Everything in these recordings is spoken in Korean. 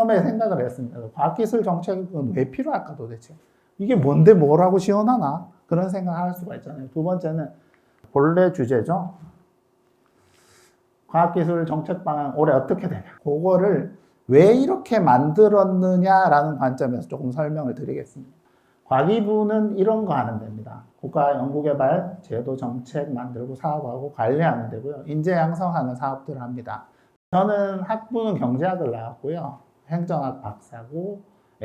처음에 생각을 했습니다. 과학기술 정책은 왜 필요할까 도대체? 이게 뭔데 뭐라고 지원하나? 그런 생각을 할 수가 있잖아요. 두 번째는 본래 주제죠. 과학기술 정책 방향 올해 어떻게 되냐. 그거를 왜 이렇게 만들었느냐라는 관점에서 조금 설명을 드리겠습니다. 과기부는 이런 거 하는 데입니다. 국가연구개발 제도 정책 만들고 사업하고 관리하는 데고요. 인재 양성하는 사업들을 합니다. 저는 학부는 경제학을 나왔고요. 행정학 박사고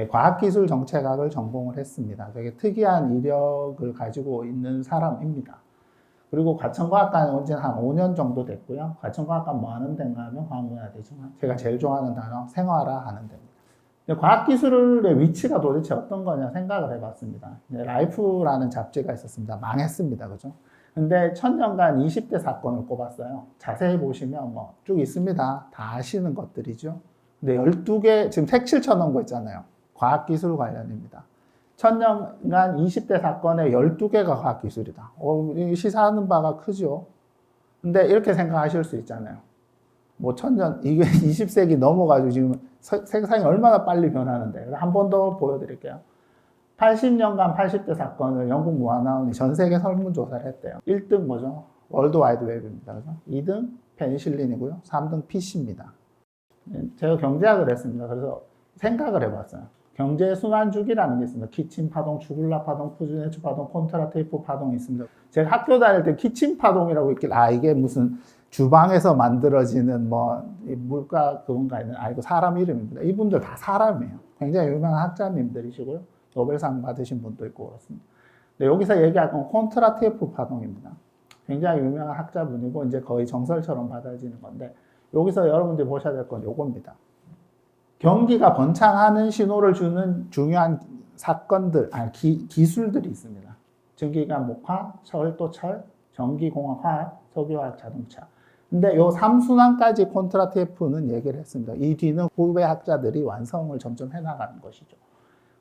과학기술 정책학을 전공을 했습니다. 되게 특이한 이력을 가지고 있는 사람입니다. 그리고 과천과학과는 온 지는 한 5년 정도 됐고요. 과천과학과 뭐 하는 데인가 하면 과학문화대죠. 제가 제일 좋아하는 단어 생활화 하는 데입니다. 과학기술의 위치가 도대체 어떤 거냐 생각을 해봤습니다. 라이프라는 잡지가 있었습니다. 망했습니다. 그죠? 근데 1000년간 20대 사건을 꼽았어요. 자세히 보시면 뭐 쭉 있습니다. 다 아시는 것들이죠. 근데 12개, 지금 색칠 쳐놓은 거 있잖아요. 과학기술 관련입니다. 1000년간 20대 사건의 12개가 과학기술이다. 시사하는 바가 크죠. 근데 이렇게 생각하실 수 있잖아요. 뭐 1000년, 이게 20세기 넘어가지고 지금 세상이 얼마나 빨리 변하는데. 한 번 더 보여드릴게요. 80년간 80대 사건을 영국 무한하운이 전 세계 설문조사를 했대요. 1등 뭐죠? 월드와이드웹입니다. 그죠? 2등 페니실린이고요. 3등 PC입니다. 제가 경제학을 했습니다. 그래서 생각을 해봤어요. 경제 순환주기라는 게 있습니다. 키친 파동, 주글라 파동, 푸즈네츠 파동, 콘트라테이프 파동이 있습니다. 제가 학교 다닐 때 키친 파동이라고 있길래 이게 무슨 주방에서 만들어지는 뭐 물가 그건가 있는 이거 사람 이름입니다. 이분들 다 사람이에요. 굉장히 유명한 학자님들이시고요. 노벨상 받으신 분도 있고 그렇습니다. 근데 여기서 얘기할 건 콘트라테이프 파동입니다. 굉장히 유명한 학자분이고 이제 거의 정설처럼 받아지는 건데 여기서 여러분들이 보셔야 될 건 요겁니다. 경기가 번창하는 신호를 주는 중요한 사건들, 기술들이 있습니다. 전기기관, 목화, 철도철, 전기공학, 화학, 석유화학, 자동차. 근데 요 3순환까지 콘트라테이프는 얘기를 했습니다. 이 뒤는 후배 학자들이 완성을 점점 해나가는 것이죠.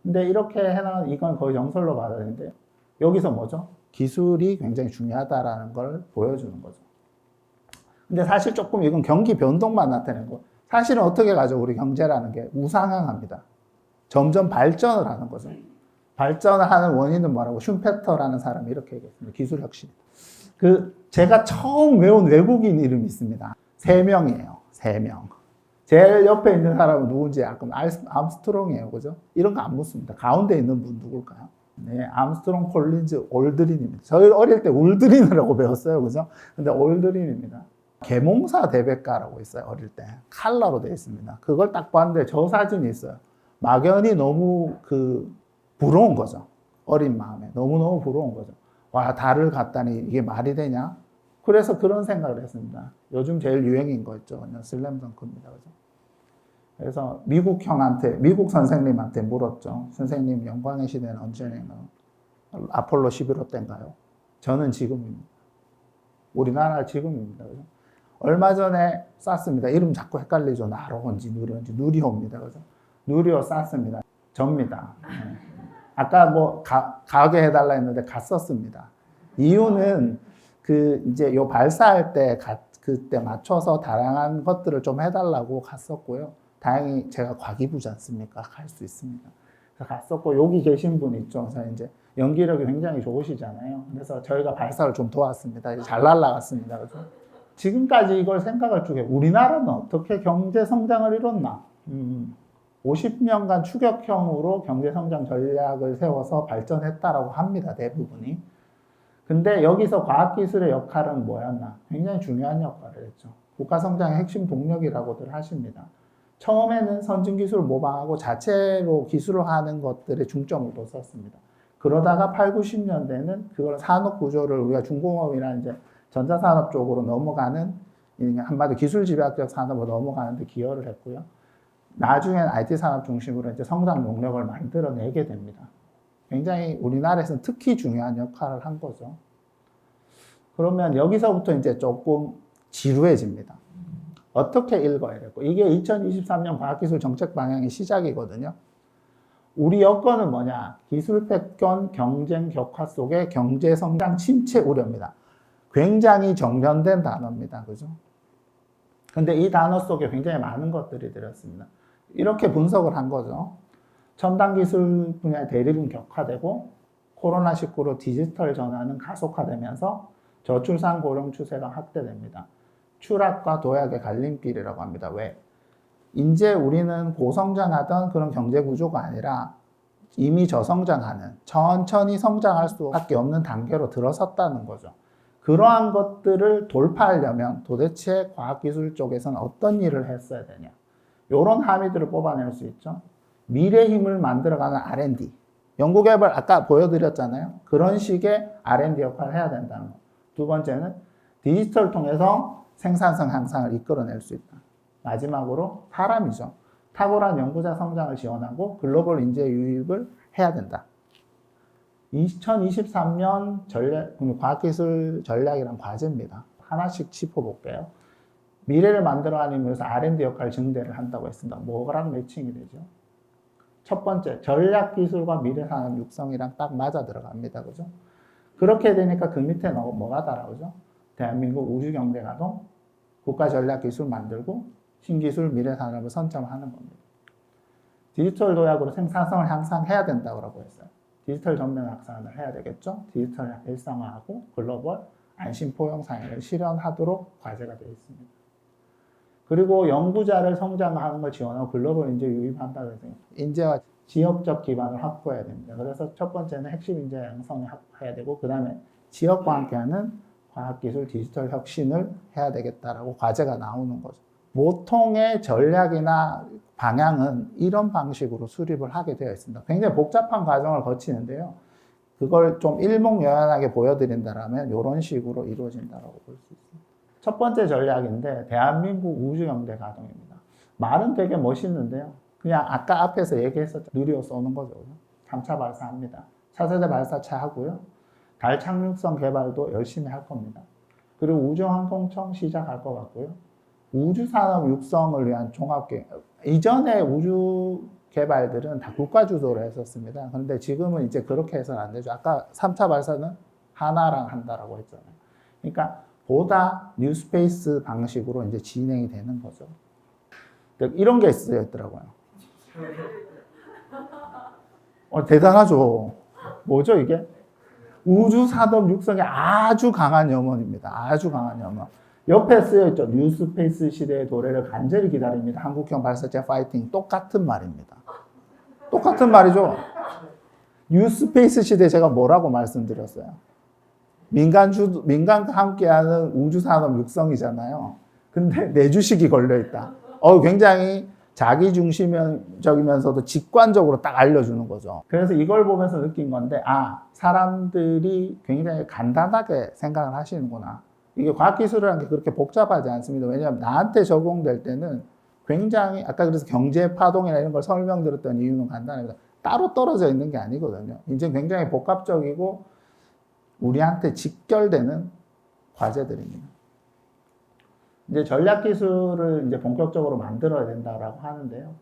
근데 이렇게 해나가는 이건 거의 정설로 받아들이는데요. 여기서 뭐죠? 기술이 굉장히 중요하다라는 걸 보여주는 거죠. 근데 사실 조금 이건 경기 변동만 나타내는 거. 사실은 어떻게 가죠? 우리 경제라는 게 우상향합니다. 점점 발전을 하는 거죠. 발전을 하는 원인은 뭐라고? 슈페터라는 사람이 이렇게 얘기했습니다. 기술 혁신. 제가 처음 외운 외국인 이름이 있습니다. 3명이에요. 3명. 제일 옆에 있는 사람은 누군지 약간 암스트롱이에요. 그죠? 이런 거 안 묻습니다. 가운데 있는 분 누굴까요? 네, 암스트롱, 콜린즈, 올드린입니다. 저희 어릴 때 올드린이라고 배웠어요. 그죠? 근데 올드린입니다. 계몽사 대백과라고 있어요. 어릴 때 칼라로 되어 있습니다. 그걸 딱 봤는데 저 사진이 있어요. 막연히 너무 부러운 거죠. 어린 마음에 너무너무 부러운 거죠. 와, 달을 갔다니 이게 말이 되냐? 그래서 그런 생각을 했습니다. 요즘 제일 유행인 거 있죠. 슬램덩크입니다. 그죠? 그래서 미국 선생님한테 물었죠. 선생님, 영광의 시대는 언제냐면 아폴로 11호 때인가요? 저는 지금입니다. 우리나라 지금입니다. 그죠? 얼마 전에 쐈습니다. 이름 자꾸 헷갈리죠. 나로인지 누리온지 누리호입니다. 그죠? 누리호 쐈습니다. 접니다. 네. 아까 뭐 가게 해달라 했는데 갔었습니다. 이유는 이제 요 발사할 때 그때 맞춰서 다양한 것들을 좀 해달라고 갔었고요. 다행히 제가 과기부지 않습니까? 갈 수 있습니다. 그래서 갔었고 여기 계신 분 있죠. 그래서 이제 연기력이 굉장히 좋으시잖아요. 그래서 저희가 발사를 좀 도왔습니다. 이제 잘 날아갔습니다. 그래서 지금까지 이걸 생각할 적에 우리나라는 어떻게 경제 성장을 이뤘나? 50년간 추격형으로 경제 성장 전략을 세워서 발전했다라고 합니다. 대부분이. 근데 여기서 과학기술의 역할은 뭐였나? 굉장히 중요한 역할을 했죠. 국가 성장의 핵심 동력이라고들 하십니다. 처음에는 선진기술을 모방하고 자체로 기술을 하는 것들에 중점을 뒀었습니다. 그러다가 8, 90년대는 그걸 산업 구조를 우리가 중공업이나 이제 전자산업 쪽으로 넘어가는, 한마디로 기술 집약적 산업으로 넘어가는 데 기여를 했고요. 나중엔 IT 산업 중심으로 이제 성장 동력을 만들어내게 됩니다. 굉장히 우리나라에서는 특히 중요한 역할을 한 거죠. 그러면 여기서부터 이제 조금 지루해집니다. 어떻게 읽어야 되고, 이게 2023년 과학기술 정책 방향의 시작이거든요. 우리 여건은 뭐냐? 기술 패권 경쟁 격화 속의 경제 성장 침체 우려입니다. 굉장히 정련된 단어입니다. 그죠? 근데 이 단어 속에 굉장히 많은 것들이 들었습니다. 이렇게 분석을 한 거죠. 첨단 기술 분야의 대립은 격화되고 코로나19로 디지털 전환은 가속화되면서 저출산 고령 추세가 확대됩니다. 추락과 도약의 갈림길이라고 합니다. 왜? 이제 우리는 고성장하던 그런 경제 구조가 아니라 이미 저성장하는, 천천히 성장할 수밖에 없는 단계로 들어섰다는 거죠. 그러한 것들을 돌파하려면 도대체 과학기술 쪽에서는 어떤 일을 했어야 되냐. 이런 함의들을 뽑아낼 수 있죠. 미래 힘을 만들어가는 R&D. 연구개발 아까 보여드렸잖아요. 그런 식의 R&D 역할을 해야 된다는 거. 두 번째는 디지털을 통해서 생산성 향상을 이끌어낼 수 있다. 마지막으로 사람이죠. 탁월한 연구자 성장을 지원하고 글로벌 인재 유입을 해야 된다. 2023년 과학기술 전략이란 과제입니다. 하나씩 짚어볼게요. 미래를 만들어가는 의미에서 R&D 역할 증대를 한다고 했습니다. 뭐랑 매칭이 되죠? 첫 번째, 전략기술과 미래산업 육성이랑 딱 맞아 들어갑니다. 그죠? 그렇게 되니까 그 밑에 뭐가 따라오죠? 대한민국 우주경제가동, 국가전략기술 만들고, 신기술 미래산업을 선점하는 겁니다. 디지털 도약으로 생산성을 향상해야 된다고 했어요. 디지털 전면 확산을 해야 되겠죠? 디지털 일상화하고 글로벌 안심 포용 사회를 실현하도록 과제가 되어 있습니다. 그리고 연구자를 성장하는 걸 지원하고 글로벌 인재 유입한다고 해서 인재와 지역적 기반을 확보해야 됩니다. 그래서 첫 번째는 핵심 인재 양성을 확보해야 되고 그 다음에 지역과 함께하는 과학기술 디지털 혁신을 해야 되겠다라고 과제가 나오는 거죠. 보통의 전략이나 방향은 이런 방식으로 수립을 하게 되어 있습니다. 굉장히 복잡한 과정을 거치는데요. 그걸 좀 일목요연하게 보여드린다면 이런 식으로 이루어진다고 볼 수 있습니다. 첫 번째 전략인데 대한민국 우주경제 가동입니다. 말은 되게 멋있는데요. 그냥 아까 앞에서 얘기했었죠. 누리호 쏘는 거죠. 3차 발사합니다. 4세대 발사차 하고요. 달 착륙성 개발도 열심히 할 겁니다. 그리고 우주항공청 시작할 것 같고요. 우주산업 육성을 위한 종합계획. 이전에 우주 개발들은 다 국가 주도로 했었습니다. 그런데 지금은 이제 그렇게 해서는 안 되죠. 아까 3차 발사는 하나랑 한다라고 했잖아요. 그러니까 보다 뉴스페이스 방식으로 이제 진행이 되는 거죠. 이런 게 쓰여 있더라고요. 대단하죠. 뭐죠, 이게? 우주산업 육성에 아주 강한 염원입니다. 아주 강한 염원. 옆에 쓰여있죠. 뉴스페이스 시대의 도래를 간절히 기다립니다. 한국형 발사체 파이팅. 똑같은 말입니다. 똑같은 말이죠. 뉴스페이스 시대 제가 뭐라고 말씀드렸어요? 민간과 함께하는 우주산업 육성이잖아요. 근데 내 주식이 걸려있다. 굉장히 자기중심적이면서도 직관적으로 딱 알려주는 거죠. 그래서 이걸 보면서 느낀 건데, 사람들이 굉장히 간단하게 생각을 하시는구나. 이게 과학기술이라는 게 그렇게 복잡하지 않습니다. 왜냐하면 나한테 적용될 때는 굉장히, 아까 그래서 경제 파동이나 이런 걸 설명드렸던 이유는 간단합니다. 따로 떨어져 있는 게 아니거든요. 이제 굉장히 복합적이고 우리한테 직결되는 과제들입니다. 이제 전략기술을 이제 본격적으로 만들어야 된다라고 하는데요.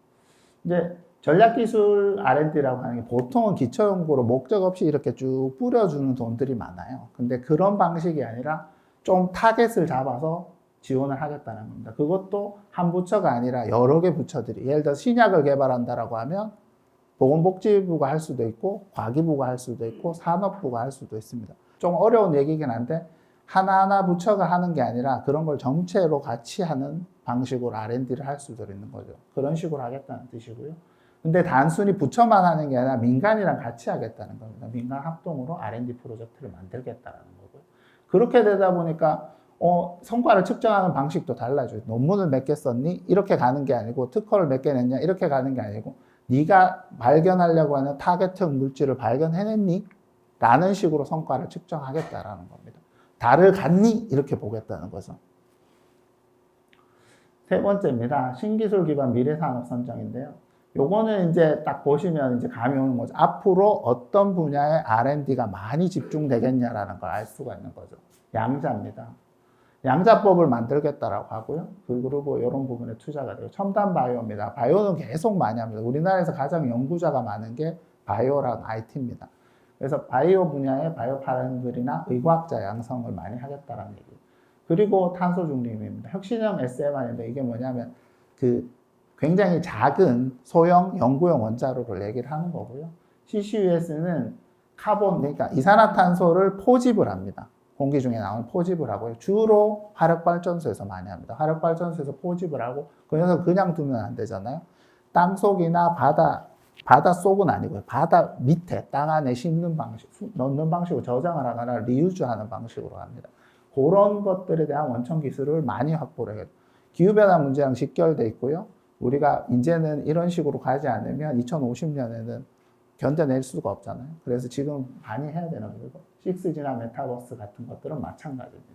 이제 전략기술 R&D라고 하는 게 보통은 기초연구로 목적 없이 이렇게 쭉 뿌려주는 돈들이 많아요. 근데 그런 방식이 아니라 좀 타겟을 잡아서 지원을 하겠다는 겁니다. 그것도 한 부처가 아니라 여러 개 부처들이, 예를 들어 신약을 개발한다라고 하면 보건복지부가 할 수도 있고 과기부가 할 수도 있고 산업부가 할 수도 있습니다. 좀 어려운 얘기긴 한데 하나하나 부처가 하는 게 아니라 그런 걸 전체로 같이 하는 방식으로 R&D를 할 수도 있는 거죠. 그런 식으로 하겠다는 뜻이고요. 근데 단순히 부처만 하는 게 아니라 민간이랑 같이 하겠다는 겁니다. 민간 합동으로 R&D 프로젝트를 만들겠다는 거고요. 그렇게 되다 보니까 성과를 측정하는 방식도 달라져요. 논문을 몇 개 썼니? 이렇게 가는 게 아니고 특허를 몇 개 냈냐? 이렇게 가는 게 아니고 네가 발견하려고 하는 타겟형 물질을 발견해냈니? 라는 식으로 성과를 측정하겠다라는 겁니다. 달을 갔니? 이렇게 보겠다는 거죠. 세 번째입니다. 신기술 기반 미래산업 선정인데요. 요거는 이제 딱 보시면 이제 감이 오는 거죠. 앞으로 어떤 분야에 R&D가 많이 집중되겠냐라는 걸 알 수가 있는 거죠. 양자입니다. 양자법을 만들겠다라고 하고요. 그리고 이런 부분에 투자가 되고 첨단 바이오입니다. 바이오는 계속 많이 합니다. 우리나라에서 가장 연구자가 많은 게 바이오랑 IT입니다. 그래서 바이오 분야의 바이오 파라들이나 의과학자 양성을 많이 하겠다라는 얘기. 그리고 탄소 중립입니다. 혁신형 SMR인데 이게 뭐냐면 그 굉장히 작은 소형 연구용 원자로를 얘기를 하는 거고요. CCUS는 카본, 그러니까 이산화탄소를 포집을 합니다. 공기 중에 나오는 포집을 하고요. 주로 화력발전소에서 많이 합니다. 화력발전소에서 포집을 하고 그 녀석 그냥 두면 안 되잖아요. 땅속이나 바닷속은 아니고요. 바다 밑에 땅 안에 심는 방식, 넣는 방식으로 저장을 하거나 리유즈하는 방식으로 합니다. 그런 것들에 대한 원천 기술을 많이 확보를 해요. 기후변화 문제랑 직결돼 있고요. 우리가 이제는 이런 식으로 가지 않으면 2050년에는 견뎌낼 수가 없잖아요. 그래서 지금 많이 해야 되는 거고 6G나 메타버스 같은 것들은 마찬가지입니다.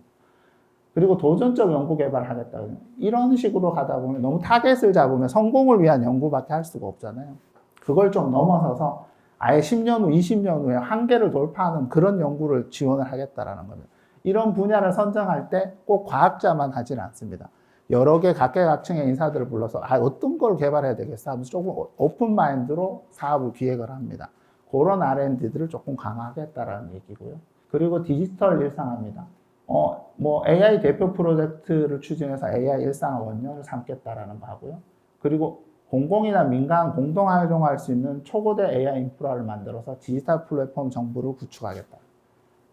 그리고 도전적 연구 개발을 하겠다. 이런 식으로 하다 보면 너무 타겟을 잡으면 성공을 위한 연구밖에 할 수가 없잖아요. 그걸 좀 넘어서서 아예 10년 후, 20년 후에 한계를 돌파하는 그런 연구를 지원을 하겠다라는 겁니다. 이런 분야를 선정할 때 꼭 과학자만 하지는 않습니다. 여러 개 각계각층의 인사들을 불러서 어떤 걸 개발해야 되겠어 하면서 조금 오픈 마인드로 사업을 기획을 합니다. 그런 R&D들을 조금 강화하겠다라는 얘기고요. 그리고 디지털 일상화입니다. AI 대표 프로젝트를 추진해서 AI 일상화 원년을 삼겠다라는 거 하고요. 그리고 공공이나 민간 공동 활용할 수 있는 초고대 AI 인프라를 만들어서 디지털 플랫폼 정보를 구축하겠다.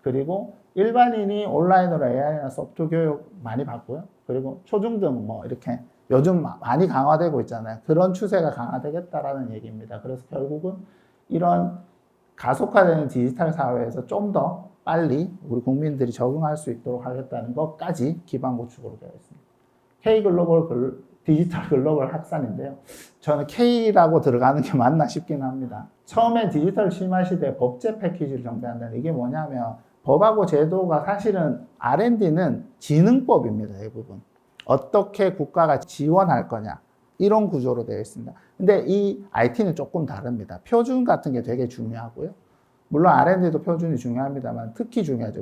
그리고 일반인이 온라인으로 AI나 소프트 교육 많이 받고요. 그리고 초중등 이렇게 요즘 많이 강화되고 있잖아요. 그런 추세가 강화되겠다라는 얘기입니다. 그래서 결국은 이런 가속화되는 디지털 사회에서 좀 더 빨리 우리 국민들이 적응할 수 있도록 하겠다는 것까지 기반 구축으로 되어 있습니다. K글로벌 디지털 글로벌 확산인데요. 저는 K라고 들어가는 게 맞나 싶긴 합니다. 처음에 디지털 심화 시대 법제 패키지를 정비한다는 이게 뭐냐면 법하고 제도가 사실은 R&D는 지능법입니다. 대부분. 어떻게 국가가 지원할 거냐 이런 구조로 되어 있습니다. 근데 이 IT는 조금 다릅니다. 표준 같은 게 되게 중요하고요. 물론 R&D도 표준이 중요합니다만 특히 중요하죠.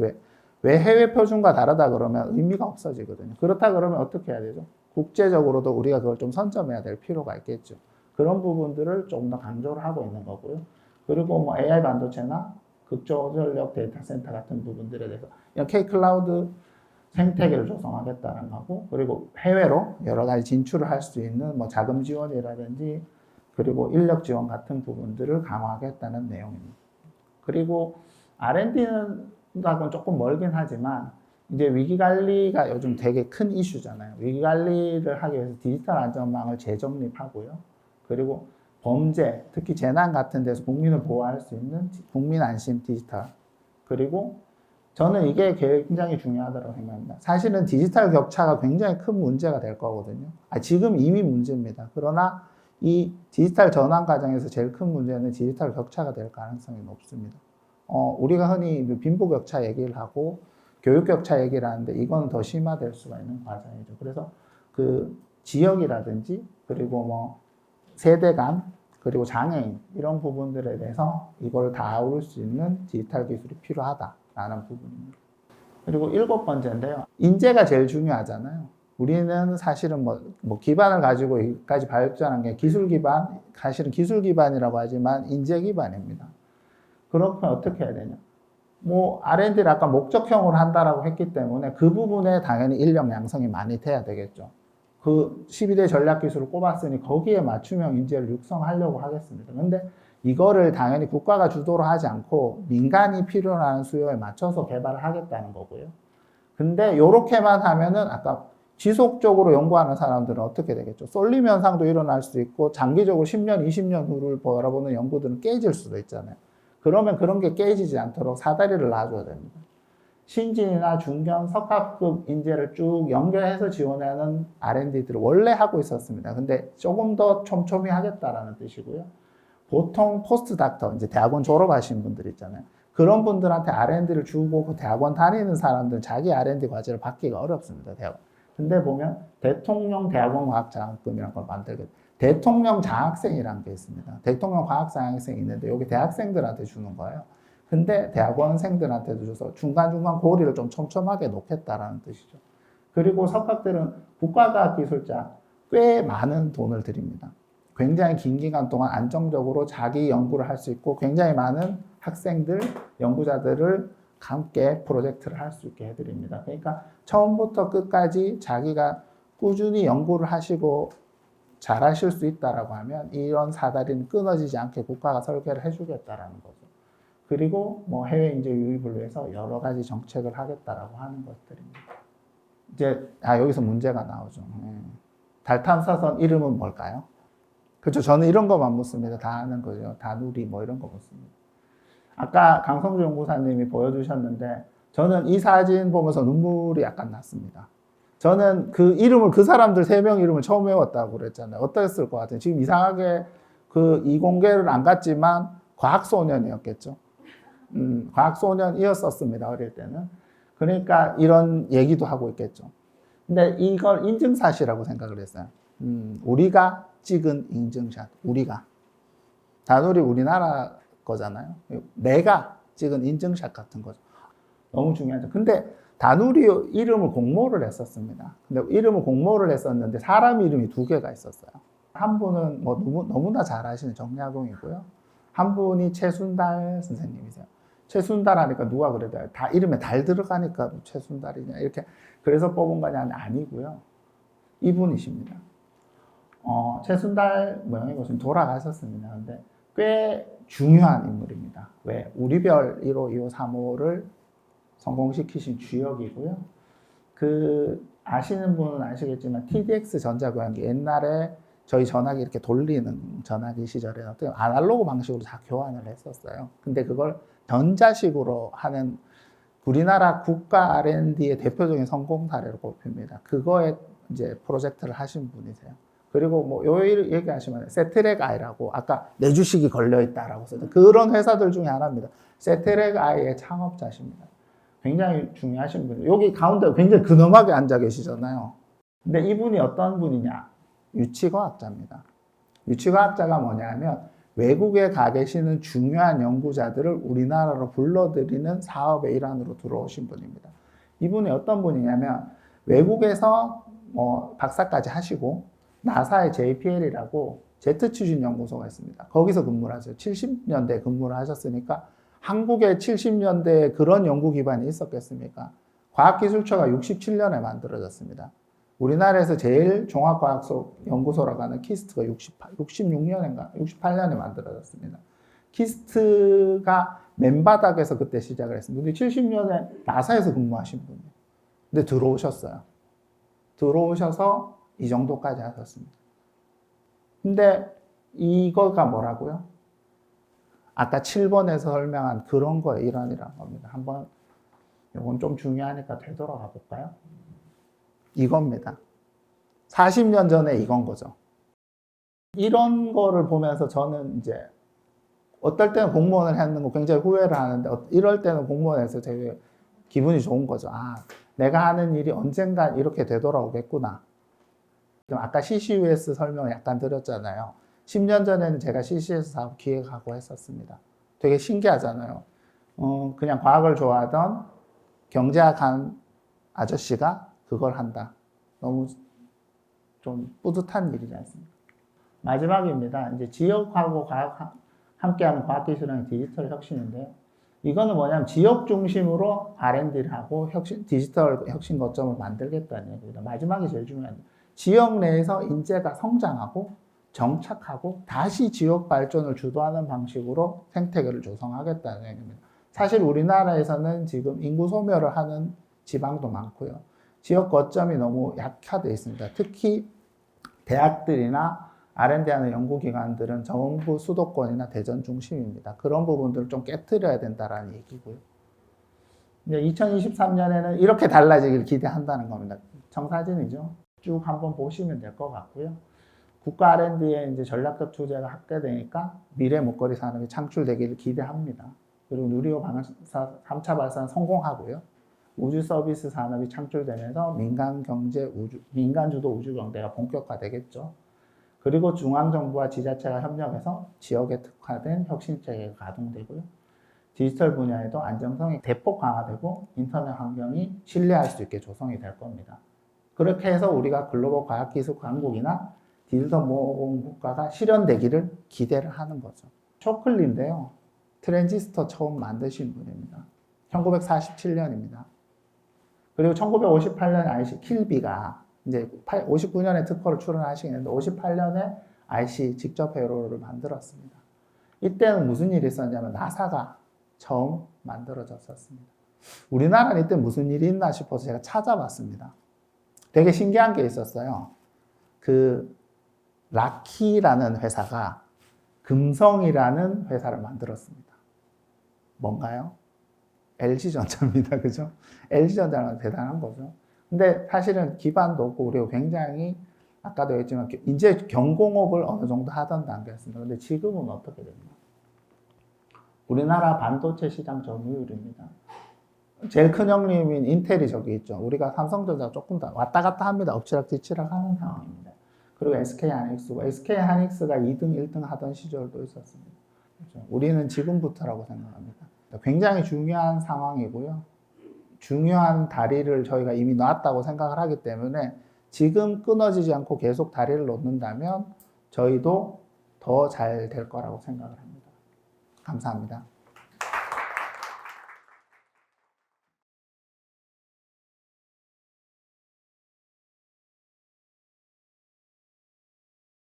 왜 해외 표준과 다르다 그러면 의미가 없어지거든요. 그렇다 그러면 어떻게 해야 되죠? 국제적으로도 우리가 그걸 좀 선점해야 될 필요가 있겠죠. 그런 부분들을 좀 더 강조를 하고 있는 거고요. 그리고 AI 반도체나 극저전력 데이터 센터 같은 부분들에 대해서 K-클라우드 생태계를 조성하겠다는 거고, 그리고 해외로 여러 가지 진출을 할 수 있는 자금 지원이라든지 그리고 인력 지원 같은 부분들을 강화하겠다는 내용입니다. 그리고 R&D는 조금 멀긴 하지만 이제 위기 관리가 요즘 되게 큰 이슈잖아요. 위기 관리를 하기 위해서 디지털 안전망을 재정립하고요. 그리고 범죄, 특히 재난 같은 데서 국민을 보호할 수 있는 국민 안심 디지털. 그리고 저는 이게 굉장히 중요하다고 생각합니다. 사실은 디지털 격차가 굉장히 큰 문제가 될 거거든요. 지금 이미 문제입니다. 그러나 이 디지털 전환 과정에서 제일 큰 문제는 디지털 격차가 될 가능성이 높습니다. 우리가 흔히 빈부 격차 얘기를 하고 교육 격차 얘기를 하는데 이건 더 심화될 수가 있는 과정이죠. 그래서 그 지역이라든지 그리고 세대 간 그리고 장애인 이런 부분들에 대해서 이걸 다 아울 수 있는 디지털 기술이 필요하다라는 부분입니다. 그리고 7번째인데요. 인재가 제일 중요하잖아요. 우리는 사실은 기반을 가지고 여기까지 발전한 게 기술 기반, 사실은 기술 기반이라고 하지만 인재 기반입니다. 그러면 어떻게 해야 되냐? R&D를 아까 목적형으로 한다라고 했기 때문에 그 부분에 당연히 인력 양성이 많이 돼야 되겠죠. 그 12대 전략 기술을 꼽았으니 거기에 맞춤형 인재를 육성하려고 하겠습니다. 근데 이거를 당연히 국가가 주도로 하지 않고 민간이 필요로 하는 수요에 맞춰서 개발을 하겠다는 거고요. 근데 이렇게만 하면은 아까 지속적으로 연구하는 사람들은 어떻게 되겠죠? 쏠림 현상도 일어날 수 있고 장기적으로 10년, 20년 후를 바라보는 연구들은 깨질 수도 있잖아요. 그러면 그런 게 깨지지 않도록 사다리를 놔줘야 됩니다. 신진이나 중견, 석학급 인재를 쭉 연결해서 지원하는 R&D들을 원래 하고 있었습니다. 근데 조금 더 촘촘히 하겠다라는 뜻이고요. 보통 포스트 닥터, 이제 대학원 졸업하신 분들 있잖아요. 그런 분들한테 R&D를 주고 그 대학원 다니는 사람들은 자기 R&D 과제를 받기가 어렵습니다. 대학원. 근데 보면 대통령 대학원 과학장학금이라는 걸 만들거든요. 대통령 장학생이라는 게 있습니다. 대통령 과학장학생이 있는데 여기 대학생들한테 주는 거예요. 근데 대학원생들한테도 줘서 중간중간 고리를 좀 촘촘하게 놓겠다라는 뜻이죠. 그리고 석학들은 국가과학기술자 꽤 많은 돈을 드립니다. 굉장히 긴 기간 동안 안정적으로 자기 연구를 할 수 있고 굉장히 많은 학생들, 연구자들을 함께 프로젝트를 할 수 있게 해드립니다. 그러니까 처음부터 끝까지 자기가 꾸준히 연구를 하시고 잘하실 수 있다라고 하면 이런 사다리는 끊어지지 않게 국가가 설계를 해주겠다라는 거죠. 그리고 뭐 해외 인재 유입을 위해서 여러 가지 정책을 하겠다라고 하는 것들입니다. 이제 여기서 문제가 나오죠. 달 탐사선 이름은 뭘까요? 그렇죠. 저는 이런 것만 묻습니다. 다 아는 거죠. 다누리 뭐 이런 거 묻습니다. 아까 강성주 연구사님이 보여주셨는데 저는 이 사진 보면서 눈물이 약간 났습니다. 저는 그 이름을 그 사람들 3명 이름을 처음 외웠다고 그랬잖아요. 어땠을 것 같아요? 지금 이상하게 그 이공계를 안 갔지만 과학소년이었겠죠. 과학소년이었었습니다. 어릴 때는. 그러니까 이런 얘기도 하고 있겠죠. 근데 이걸 인증샷이라고 생각을 했어요. 우리가 찍은 인증샷. 우리가. 다누리 우리나라 거잖아요. 내가 찍은 인증샷 같은 거죠. 너무 중요하죠. 근데 다누리 이름을 공모를 했었습니다. 근데 이름을 공모를 했었는데 사람 이름이 2개가 있었어요. 한 분은 뭐 너무나 잘 아시는 정약용이고요. 한 분이 최순달 선생님이세요. 최순달 하니까 누가 그래도 다 이름에 달 들어가니까 최순달이냐 이렇게 그래서 뽑은 거냐 아니고요. 이분이십니다. 최순달 모양이고 지금 돌아가셨습니다. 근데 꽤 중요한 인물입니다. 왜? 우리별 1호, 2호, 3호를 성공시키신 주역이고요. 아시는 분은 아시겠지만 TDX 전자교환기 옛날에 저희 전화기 이렇게 돌리는 전화기 시절에 어떤 아날로그 방식으로 다 교환을 했었어요. 근데 그걸 전자식으로 하는 우리나라 국가 R&D의 대표적인 성공 사례로 꼽힙니다. 그거에 이제 프로젝트를 하신 분이세요. 그리고 뭐 요 얘기하시면 세트렉 아이라고 아까 내 주식이 걸려 있다라고 써서 그런 회사들 중에 하나입니다. 세트렉 아이의 창업자십니다. 굉장히 중요하신 분이에요. 여기 가운데 굉장히 근엄하게 앉아 계시잖아요. 근데 이분이 어떤 분이냐? 유치과학자입니다. 유치과학자가 뭐냐면 외국에 가 계시는 중요한 연구자들을 우리나라로 불러들이는 사업의 일환으로 들어오신 분입니다. 이분이 어떤 분이냐면 외국에서 뭐 박사까지 하시고 나사의 JPL이라고 제트 추진 연구소가 있습니다. 거기서 근무를 하세요. 70년대 근무를 하셨으니까 한국의 70년대에 그런 연구 기반이 있었겠습니까? 과학기술처가 67년에 만들어졌습니다. 우리나라에서 제일 종합과학연구소라고 하는 키스트가 66년인가 68년에 만들어졌습니다. 키스트가 맨바닥에서 그때 시작을 했습니다. 근데 70년에 나사에서 근무하신 분이에요. 근데 들어오셨어요. 들어오셔서 이 정도까지 하셨습니다. 근데 이거가 뭐라고요? 아까 7번에서 설명한 그런 거의 일환이라는 겁니다. 한번 이건 좀 중요하니까 되돌아가 볼까요? 이겁니다. 40년 전에 이건 거죠. 이런 거를 보면서 저는 이제 어떨 때는 공무원을 하는 거 굉장히 후회를 하는데 이럴 때는 공무원에서 되게 기분이 좋은 거죠. 내가 하는 일이 언젠가 이렇게 되돌아오겠구나. 아까 CCUS 설명을 약간 드렸잖아요. 10년 전에는 제가 CCS 사업 기획하고 했었습니다. 되게 신기하잖아요. 그냥 과학을 좋아하던 경제학 한 아저씨가 그걸 한다. 너무 좀 뿌듯한 일이지 않습니까? 마지막입니다. 이제 지역하고 과학 함께하는 과학기술의 디지털 혁신인데요. 이거는 뭐냐면 지역 중심으로 R&D를 하고 디지털 혁신 거점을 만들겠다는 얘기입니다. 마지막이 제일 중요합니다. 지역 내에서 인재가 성장하고 정착하고 다시 지역 발전을 주도하는 방식으로 생태계를 조성하겠다는 얘기입니다. 사실 우리나라에서는 지금 인구 소멸을 하는 지방도 많고요. 지역 거점이 너무 약화되어 있습니다. 특히 대학들이나 R&D하는 연구기관들은 정부 수도권이나 대전 중심입니다. 그런 부분들을 좀 깨트려야 된다는 얘기고요. 이제 2023년에는 이렇게 달라지길 기대한다는 겁니다. 청사진이죠. 쭉 한번 보시면 될 것 같고요. 국가 R&D에 이제 전략적 투자가 확대되니까 미래 목걸이 산업이 창출되기를 기대합니다. 그리고 누리호 방사 3차 발사는 성공하고요. 우주 서비스 산업이 창출되면서 민간 주도 우주 경제가 본격화되겠죠. 그리고 중앙정부와 지자체가 협력해서 지역에 특화된 혁신체계가 가동되고요. 디지털 분야에도 안정성이 대폭 강화되고 인터넷 환경이 신뢰할 수 있게 조성이 될 겁니다. 그렇게 해서 우리가 글로벌 과학기술 강국이나 디지털 모범 국가가 실현되기를 기대를 하는 거죠. 쇼클리인데요. 트랜지스터 처음 만드신 분입니다. 1947년입니다. 그리고 1958년 IC 킬비가 이제 59년에 특허를 출원하시긴 했는데 58년에 IC 직접 회로를 만들었습니다. 이때는 무슨 일이 있었냐면 나사가 처음 만들어졌었습니다. 우리나라는 이때 무슨 일이 있나 싶어서 제가 찾아봤습니다. 되게 신기한 게 있었어요. 그 라키라는 회사가 금성이라는 회사를 만들었습니다. 뭔가요? LG전자입니다. 그죠? LG전자는 대단한 거죠. 근데 사실은 기반도 없고 그리고 굉장히 아까도 했지만 이제 경공업을 어느 정도 하던 단계였습니다. 근데 지금은 어떻게 됩니까? 우리나라 반도체 시장 점유율입니다. 제일 큰 형님인 인텔이 저기 있죠. 우리가 삼성전자 조금 더 왔다 갔다 합니다. 엎치락뒤치락 하는 상황입니다. 그리고 SK하이닉스고 SK하이닉스가 2등, 1등 하던 시절도 있었습니다. 그렇죠? 우리는 지금부터라고 생각합니다. 굉장히 중요한 상황이고요. 중요한 다리를 저희가 이미 놨다고 생각을 하기 때문에 지금 끊어지지 않고 계속 다리를 놓는다면 저희도 더 잘 될 거라고 생각을 합니다. 감사합니다.